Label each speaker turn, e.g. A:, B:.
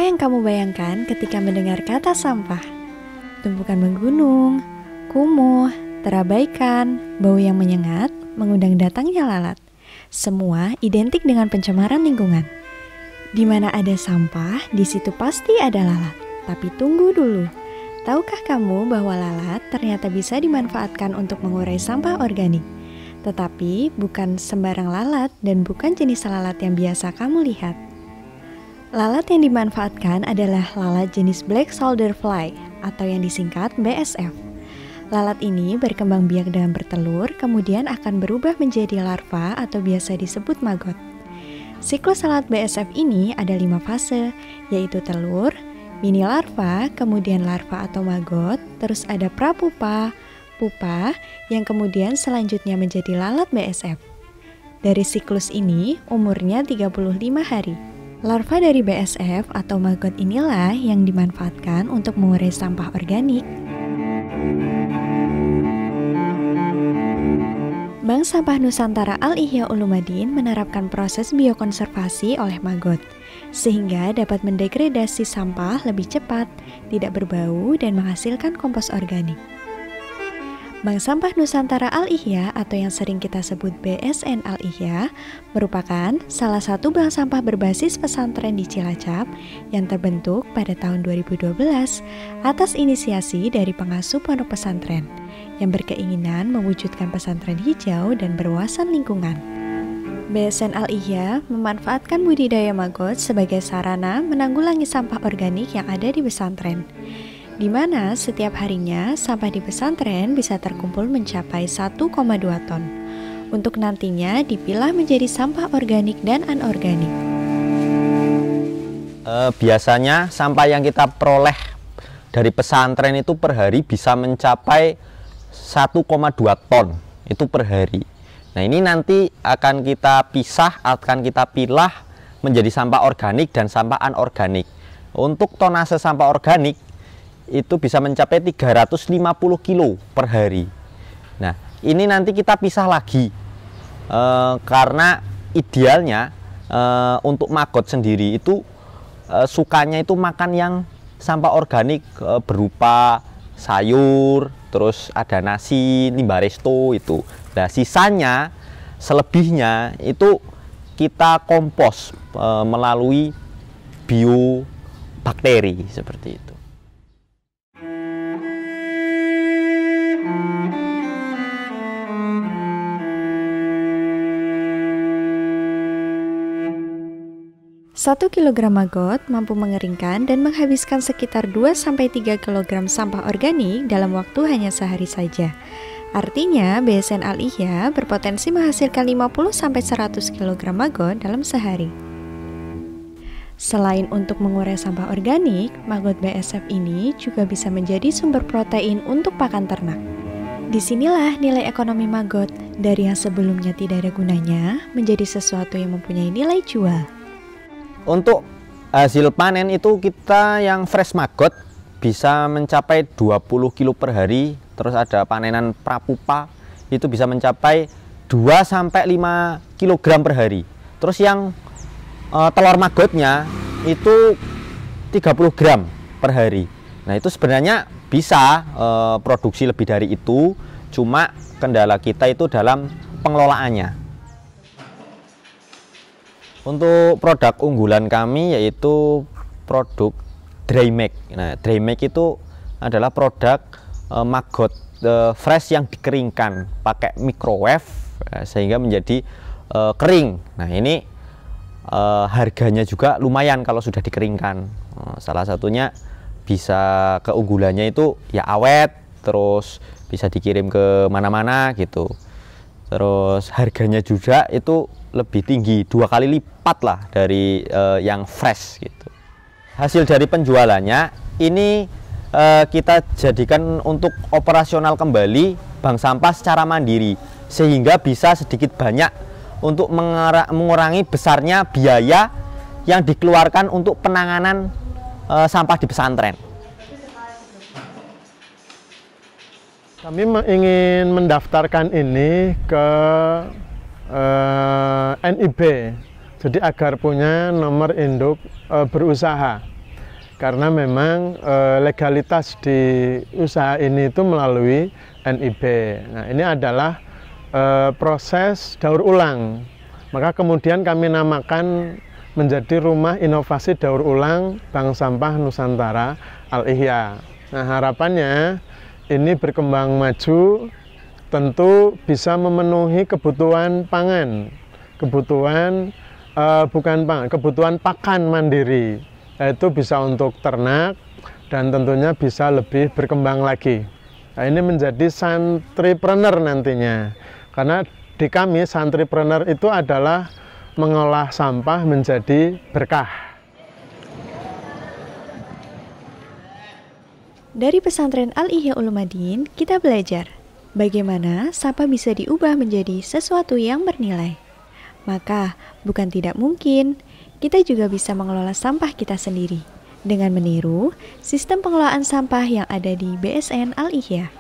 A: Apa yang kamu bayangkan ketika mendengar kata sampah? Tumpukan menggunung, kumuh, terabaikan, bau yang menyengat, mengundang datangnya lalat. Semua identik dengan pencemaran lingkungan. Di mana ada sampah, di situ pasti ada lalat. Tapi tunggu dulu, tahukah kamu bahwa lalat ternyata bisa dimanfaatkan untuk mengurai sampah organik? Tetapi bukan sembarang lalat dan bukan jenis lalat yang biasa kamu lihat. Lalat yang dimanfaatkan adalah lalat jenis Black Soldier Fly atau yang disingkat BSF. Lalat ini berkembang biak dan bertelur, kemudian akan berubah menjadi larva atau biasa disebut maggot. Siklus lalat BSF ini ada 5 fase, yaitu telur, mini larva, kemudian larva atau maggot, terus ada prapupa, pupa, yang kemudian selanjutnya menjadi lalat BSF. Dari siklus ini, umurnya 35 hari. Larva dari BSF atau maggot inilah yang dimanfaatkan untuk mengurai sampah organik. Bank Sampah Nusantara Al-Ihya Ulumuddin menerapkan proses biokonservasi oleh maggot, sehingga dapat mendegradasi sampah lebih cepat, tidak berbau, dan menghasilkan kompos organik. Bank Sampah Nusantara Al-Ihya atau yang sering kita sebut BSN Al-Ihya merupakan salah satu bank sampah berbasis pesantren di Cilacap yang terbentuk pada tahun 2012 atas inisiasi dari pengasuh pondok pesantren yang berkeinginan mewujudkan pesantren hijau dan berwawasan lingkungan. BSN Al-Ihya memanfaatkan budidaya maggot sebagai sarana menanggulangi sampah organik yang ada di pesantren, di mana setiap harinya sampah di pesantren bisa terkumpul mencapai 1,2 ton untuk nantinya dipilah menjadi sampah organik dan anorganik.
B: Biasanya sampah yang kita peroleh dari pesantren itu per hari bisa mencapai 1,2 ton itu per hari. Nah, ini nanti akan kita pisah, akan kita pilah menjadi sampah organik dan sampah anorganik. Untuk tonase sampah organik itu bisa mencapai 350 kilo per hari. Nah, ini nanti kita pisah lagi karena idealnya untuk maggot sendiri itu sukanya itu makan yang sampah organik berupa sayur, terus ada nasi, limbah resto itu. Nah, sisanya selebihnya itu kita kompos melalui biobakteri seperti itu.
A: Satu kilogram maggot mampu mengeringkan dan menghabiskan sekitar 2-3 kg sampah organik dalam waktu hanya sehari saja. Artinya, BSN Al-Ihya berpotensi menghasilkan 50-100 kg maggot dalam sehari. Selain untuk mengurai sampah organik, maggot BSF ini juga bisa menjadi sumber protein untuk pakan ternak. Disinilah nilai ekonomi maggot dari yang sebelumnya tidak ada gunanya menjadi sesuatu yang mempunyai nilai jual.
B: Untuk hasil panen itu kita yang fresh maggot bisa mencapai 20 kilo per hari. Terus ada panenan prapupa itu bisa mencapai 2-5 kg per hari. Terus yang telur maggotnya itu 30 gram per hari. Nah, itu sebenarnya bisa produksi lebih dari itu, cuma kendala kita itu dalam pengelolaannya. Untuk produk unggulan kami yaitu produk Drymax. Nah, Drymax itu adalah produk maggot fresh yang dikeringkan pakai microwave sehingga menjadi kering. Nah, ini harganya juga lumayan kalau sudah dikeringkan. Salah satunya bisa keunggulannya itu ya awet, terus bisa dikirim ke mana-mana gitu. Terus harganya juga itu lebih tinggi, 2 kali lipat lah dari yang fresh gitu. Hasil dari penjualannya ini kita jadikan untuk operasional kembali bank sampah secara mandiri, sehingga bisa sedikit banyak untuk mengurangi besarnya biaya yang dikeluarkan untuk penanganan sampah di pesantren.
C: Kami ingin mendaftarkan ini ke NIB, jadi agar punya nomor induk berusaha. karena memang legalitas di usaha ini itu melalui NIB. Nah, ini adalah proses daur ulang. Maka kemudian kami namakan menjadi Rumah Inovasi Daur Ulang Bank Sampah Nusantara Al-Ihya. Nah, harapannya ini berkembang maju, tentu bisa memenuhi kebutuhan pangan, kebutuhan kebutuhan pakan mandiri, yaitu bisa untuk ternak dan tentunya bisa lebih berkembang lagi. Nah, ini menjadi santripreneur nantinya, karena di kami santripreneur itu adalah mengolah sampah menjadi berkah.
A: Dari pesantren Al-Ihya Ulumuddin, kita belajar bagaimana sampah bisa diubah menjadi sesuatu yang bernilai. Maka, bukan tidak mungkin, kita juga bisa mengelola sampah kita sendiri dengan meniru sistem pengelolaan sampah yang ada di BSN Al-Ihya.